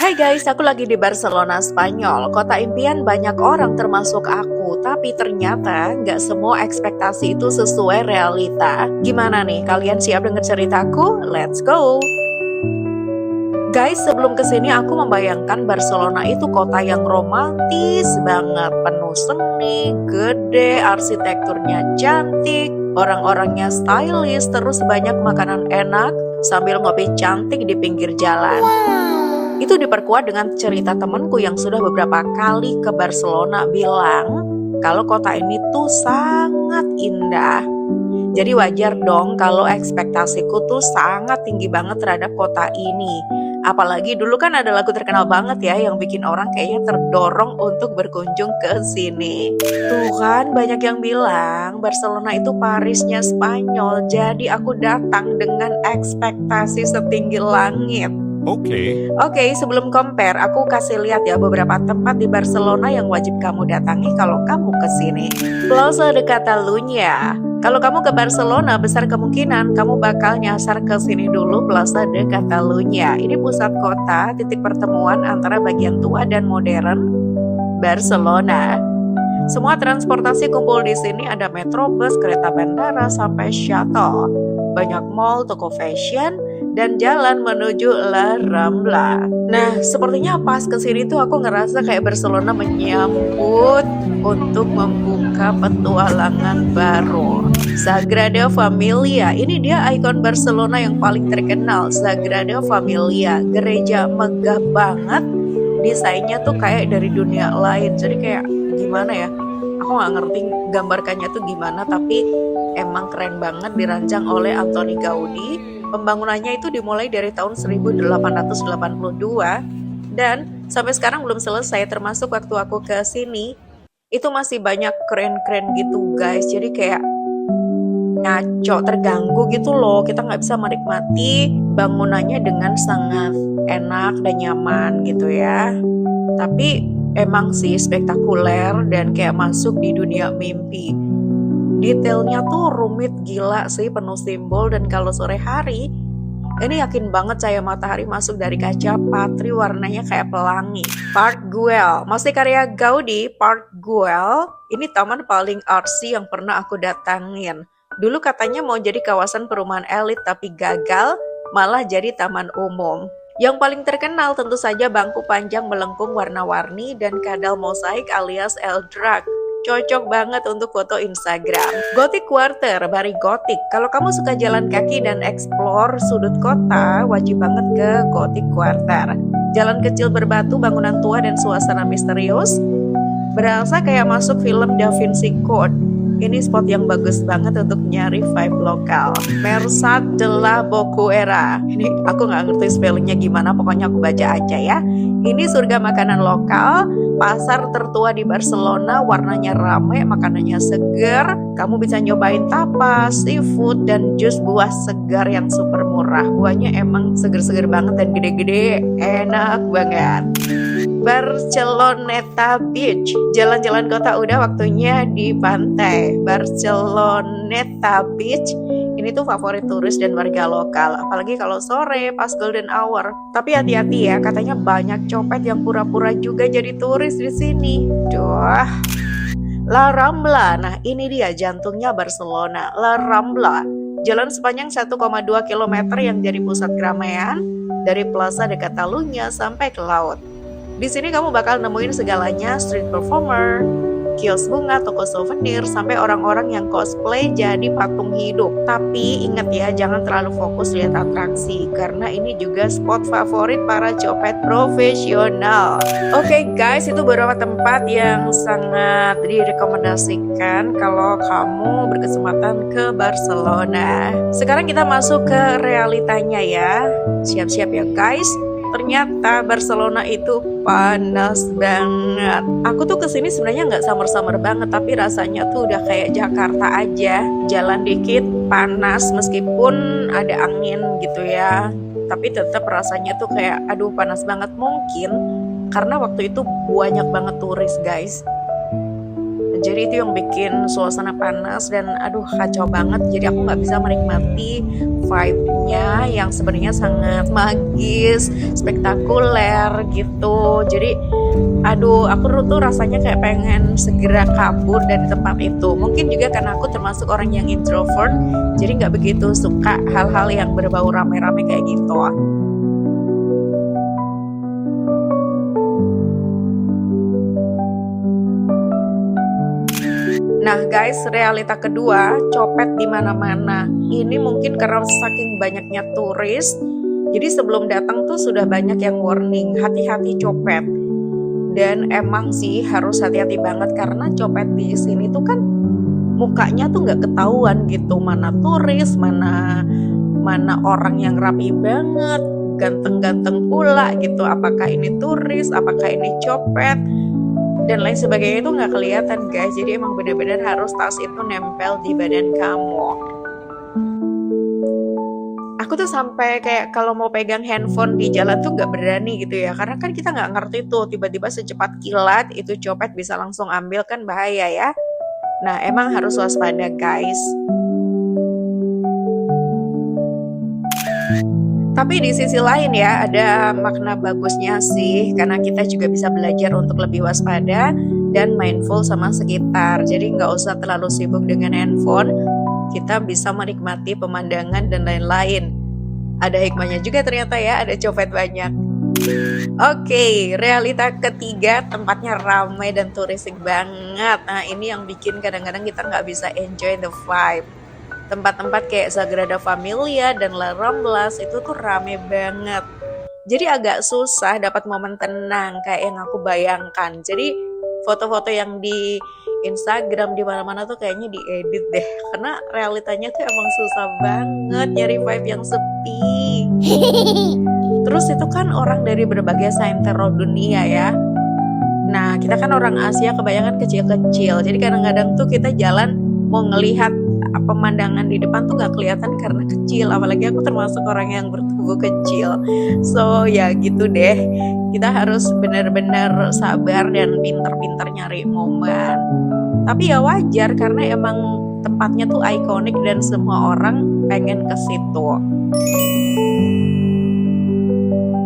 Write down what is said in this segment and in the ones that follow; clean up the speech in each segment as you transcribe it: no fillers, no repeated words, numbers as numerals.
Hai guys, aku lagi di Barcelona, Spanyol. Kota impian banyak orang termasuk aku. Tapi ternyata nggak semua ekspektasi itu sesuai realita. Gimana nih, kalian siap denger ceritaku? Let's go! Guys, sebelum kesini aku membayangkan Barcelona itu kota yang romantis banget. Penuh seni, gede, arsitekturnya cantik, orang-orangnya stylish, terus banyak makanan enak, sambil ngopi cantik di pinggir jalan. Itu diperkuat dengan cerita temenku yang sudah beberapa kali ke Barcelona bilang kalau kota ini tuh sangat indah. Jadi wajar dong kalau ekspektasiku tuh sangat tinggi banget terhadap kota ini. Apalagi dulu kan ada lagu terkenal banget ya yang bikin orang kayaknya terdorong untuk berkunjung ke sini. Tuh kan banyak yang bilang Barcelona itu Parisnya Spanyol. Jadi aku datang dengan ekspektasi setinggi langit. Oke, sebelum compare, aku kasih lihat ya beberapa tempat di Barcelona yang wajib kamu datangi kalau kamu kesini. Plaza de Catalunya. Kalau kamu ke Barcelona, besar kemungkinan kamu bakal nyasar ke sini dulu Plaza de Catalunya. Ini pusat kota, titik pertemuan antara bagian tua dan modern Barcelona. Semua transportasi kumpul di sini, ada metrobus, kereta bandara, sampai shuttle. Banyak mall, toko fashion, dan jalan menuju La Rambla. Nah, sepertinya pas kesini tuh aku ngerasa kayak Barcelona menyambut untuk membuka petualangan baru. Sagrada Familia, ini dia ikon Barcelona yang paling terkenal. Sagrada Familia, gereja megah banget. Desainnya tuh kayak dari dunia lain. Jadi kayak gimana ya? Aku nggak ngerti gambarkannya tuh gimana, tapi emang keren banget, dirancang oleh Antoni Gaudi. Pembangunannya itu dimulai dari tahun 1882 dan sampai sekarang belum selesai, termasuk waktu aku ke sini itu masih banyak keren-keren gitu guys. Jadi kayak ngaco, terganggu gitu loh. Kita nggak bisa menikmati bangunannya dengan sangat enak dan nyaman gitu ya. Tapi emang sih spektakuler dan kayak masuk di dunia mimpi. Detailnya tuh rumit gila sih, penuh simbol, dan kalau sore hari ini yakin banget cahaya matahari masuk dari kaca patri, warnanya kayak pelangi. Park Güell, masih karya Gaudi. Park Güell ini taman paling artsy yang pernah aku datangin. Dulu katanya mau jadi kawasan perumahan elit tapi gagal, malah jadi taman umum. Yang paling terkenal tentu saja bangku panjang melengkung warna-warni dan kadal mosaik alias El Drac. Cocok banget untuk foto Instagram. Gothic Quarter, Bari Gothic. Kalau kamu suka jalan kaki dan explore sudut kota, wajib banget ke Gothic Quarter. Jalan kecil berbatu, bangunan tua dan suasana misterius. Berasa kayak masuk film Da Vinci Code. Ini spot yang bagus banget untuk nyari vibe lokal. Mercat de la Bocuera. Ini aku nggak ngerti spellingnya gimana, pokoknya aku baca aja ya. Ini surga makanan lokal. Pasar tertua di Barcelona, warnanya rame, makanannya segar. Kamu bisa nyobain tapas, seafood, dan jus buah segar yang super murah. Buahnya emang seger-seger banget dan gede-gede, enak banget. Barceloneta Beach, jalan-jalan kota udah, waktunya di pantai. Barceloneta Beach ini tuh favorit turis dan warga lokal, apalagi kalau sore pas golden hour. Tapi hati-hati ya, katanya banyak copet yang pura-pura juga jadi turis di sini. Duh. La Rambla, nah ini dia jantungnya Barcelona, La Rambla. Jalan sepanjang 1,2 km yang jadi pusat keramaian dari Plaza de Catalunya sampai ke laut. Di sini kamu bakal nemuin segalanya, street performer, kios bunga, toko souvenir, sampai orang-orang yang cosplay jadi patung hidup. Tapi ingat ya, jangan terlalu fokus lihat atraksi, karena ini juga spot favorit para copet profesional. Oke guys, itu beberapa tempat yang sangat direkomendasikan kalau kamu berkesempatan ke Barcelona. Sekarang kita masuk ke realitanya ya. Siap-siap ya guys. Ternyata Barcelona itu panas banget. Aku tuh kesini sebenarnya nggak summer-summer banget, tapi rasanya tuh udah kayak Jakarta aja. Jalan dikit panas meskipun ada angin gitu ya. Tapi tetap rasanya tuh kayak aduh panas banget, mungkin karena waktu itu banyak banget turis guys. Jadi itu yang bikin suasana panas dan aduh kacau banget. Jadi aku nggak bisa menikmati vibe tempatnya yang sebenarnya sangat magis, spektakuler gitu. Jadi aduh, aku tuh rasanya kayak pengen segera kabur dari tempat itu. Mungkin juga karena aku termasuk orang yang introvert, jadi nggak begitu suka hal-hal yang berbau rame-rame kayak gitu. Nah guys, realita kedua, copet di mana-mana. Ini mungkin karena saking banyaknya turis, jadi sebelum datang tuh sudah banyak yang warning, hati-hati copet. Dan emang sih harus hati-hati banget karena copet di sini tuh kan mukanya tuh nggak ketahuan gitu, mana turis, mana orang yang rapi banget, ganteng-ganteng pula gitu. Apakah ini turis, apakah ini copet, dan lain sebagainya itu nggak kelihatan guys. Jadi emang benar-benar harus tas itu nempel di badan kamu. Aku tuh sampai kayak kalau mau pegang handphone di jalan tuh nggak berani gitu ya, karena kan kita nggak ngerti tuh tiba-tiba secepat kilat itu copet bisa langsung ambil, kan bahaya ya. Nah emang harus waspada guys. Tapi di sisi lain ya, ada makna bagusnya sih, karena kita juga bisa belajar untuk lebih waspada dan mindful sama sekitar. Jadi nggak usah terlalu sibuk dengan handphone, kita bisa menikmati pemandangan dan lain-lain. Ada hikmahnya juga ternyata ya, ada copet banyak. Oke, realita ketiga, tempatnya ramai dan turistik banget. Nah ini yang bikin kadang-kadang kita nggak bisa enjoy the vibe. Tempat-tempat kayak Sagrada Familia dan La Ramblas itu tuh rame banget. Jadi agak susah dapat momen tenang kayak yang aku bayangkan. Jadi foto-foto yang di Instagram di mana-mana tuh kayaknya diedit deh. Karena realitanya tuh emang susah banget nyari vibe yang sepi. Terus itu kan orang dari berbagai sentro dunia ya. Nah kita kan orang Asia kebanyakan kecil-kecil. Jadi kadang-kadang tuh kita jalan mau ngelihat pemandangan di depan tuh gak kelihatan karena kecil, apalagi aku termasuk orang yang bertubuh kecil. So ya gitu deh, kita harus benar-benar sabar dan pinter-pinter nyari momen. Tapi ya wajar karena emang tempatnya tuh ikonik dan semua orang pengen ke situ.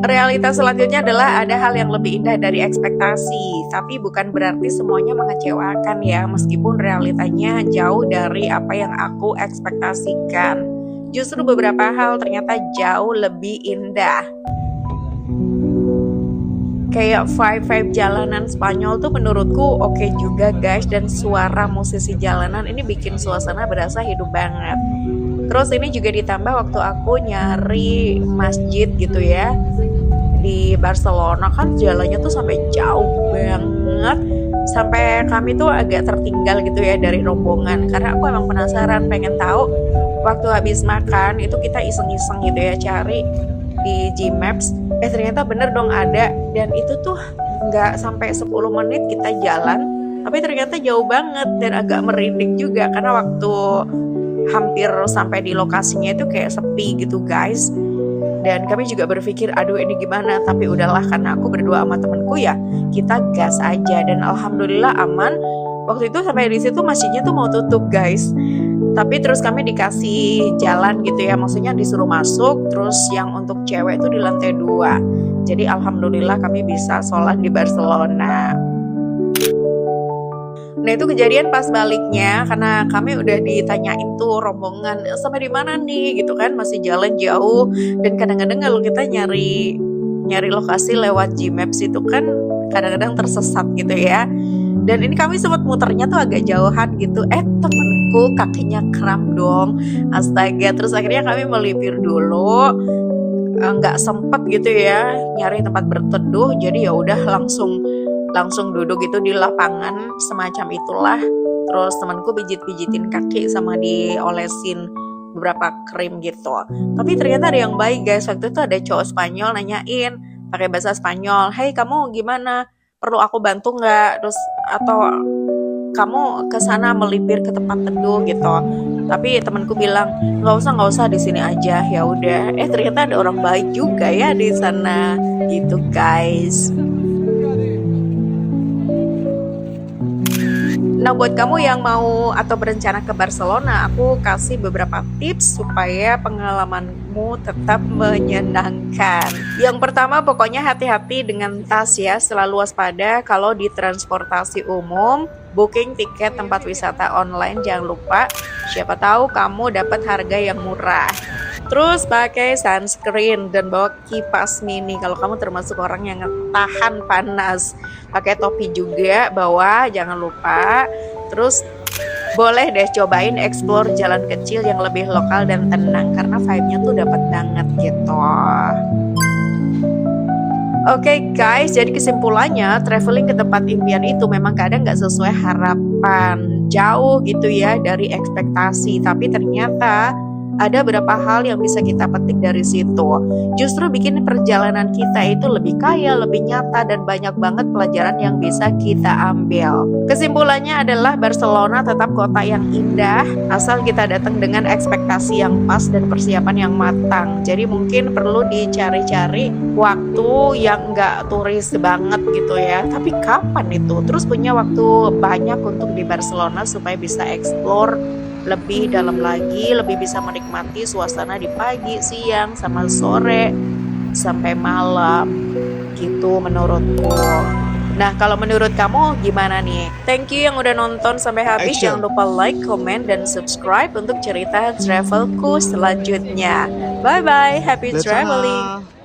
Realitas selanjutnya adalah ada hal yang lebih indah dari ekspektasi, tapi bukan berarti semuanya mengecewakan ya, meskipun realitanya jauh dari apa yang aku ekspektasikan. Justru beberapa hal ternyata jauh lebih indah. Kayak vibe jalanan Spanyol tuh menurutku oke juga guys, dan suara musisi jalanan ini bikin suasana berasa hidup banget. Terus ini juga ditambah waktu aku nyari masjid gitu ya di Barcelona, kan jalannya tuh sampai jauh banget, sampai kami tuh agak tertinggal gitu ya dari rombongan, karena aku emang penasaran pengen tahu. Waktu habis makan itu kita iseng-iseng gitu ya cari di Gmaps, ternyata bener dong ada, dan itu tuh nggak sampai 10 menit kita jalan, tapi ternyata jauh banget dan agak merinding juga karena waktu hampir sampai di lokasinya itu kayak sepi gitu guys. Dan kami juga berpikir aduh ini gimana, tapi udahlah karena aku berdua sama temenku ya kita gas aja, dan alhamdulillah aman. Waktu itu sampai di situ masjidnya tuh mau tutup guys, tapi terus kami dikasih jalan gitu ya, maksudnya disuruh masuk, terus yang untuk cewek itu di lantai 2. Jadi alhamdulillah kami bisa sholat di Barcelona. Nah itu kejadian pas baliknya, karena kami udah ditanyain tuh rombongan sampai di mana nih gitu kan, masih jalan jauh, dan kadang-kadang kalau kita nyari lokasi lewat Gmaps itu kan kadang-kadang tersesat gitu ya. Dan ini kami sempat muternya tuh agak jauhan gitu, temenku kakinya kram dong, astaga. Terus akhirnya kami melipir dulu, nggak sempet gitu ya nyari tempat berteduh, jadi ya udah langsung duduk gitu di lapangan semacam itulah. Terus temanku pijitin kaki sama diolesin beberapa krim gitu. Tapi ternyata ada yang baik guys. Waktu itu ada cowok Spanyol nanyain pakai bahasa Spanyol, "Hey kamu gimana? Perlu aku bantu nggak? Terus atau kamu ke sana melipir ke tempat teduh gitu?" Tapi temanku bilang nggak usah di sini aja. Ya udah. Ternyata ada orang baik juga ya di sana gitu guys. Nah, buat kamu yang mau atau berencana ke Barcelona, aku kasih beberapa tips supaya pengalamanmu tetap menyenangkan. Yang pertama, pokoknya hati-hati dengan tas ya, selalu waspada kalau di transportasi umum. Booking tiket tempat wisata online jangan lupa, siapa tahu kamu dapat harga yang murah. Terus pakai sunscreen dan bawa kipas mini kalau kamu termasuk orang yang tahan panas. Pakai topi juga bawa, jangan lupa. Terus boleh deh cobain explore jalan kecil yang lebih lokal dan tenang karena vibe-nya tuh dapat banget gitu. Oke guys, jadi kesimpulannya traveling ke tempat impian itu memang kadang nggak sesuai harapan, jauh gitu ya dari ekspektasi. Tapi ternyata ada beberapa hal yang bisa kita petik dari situ. Justru bikin perjalanan kita itu lebih kaya, lebih nyata, dan banyak banget pelajaran yang bisa kita ambil. Kesimpulannya adalah Barcelona tetap kota yang indah, asal kita datang dengan ekspektasi yang pas dan persiapan yang matang. Jadi mungkin perlu dicari-cari waktu yang nggak turis banget gitu ya. Tapi kapan itu? Terus punya waktu banyak untuk di Barcelona supaya bisa explore lebih dalam lagi, lebih bisa menikmati suasana di pagi, siang, sama sore, sampai malam gitu menurutku. Nah, kalau menurut kamu gimana nih? Thank you yang udah nonton sampai habis. Jangan lupa like, comment, dan subscribe untuk cerita travelku selanjutnya. Bye-bye, happy traveling!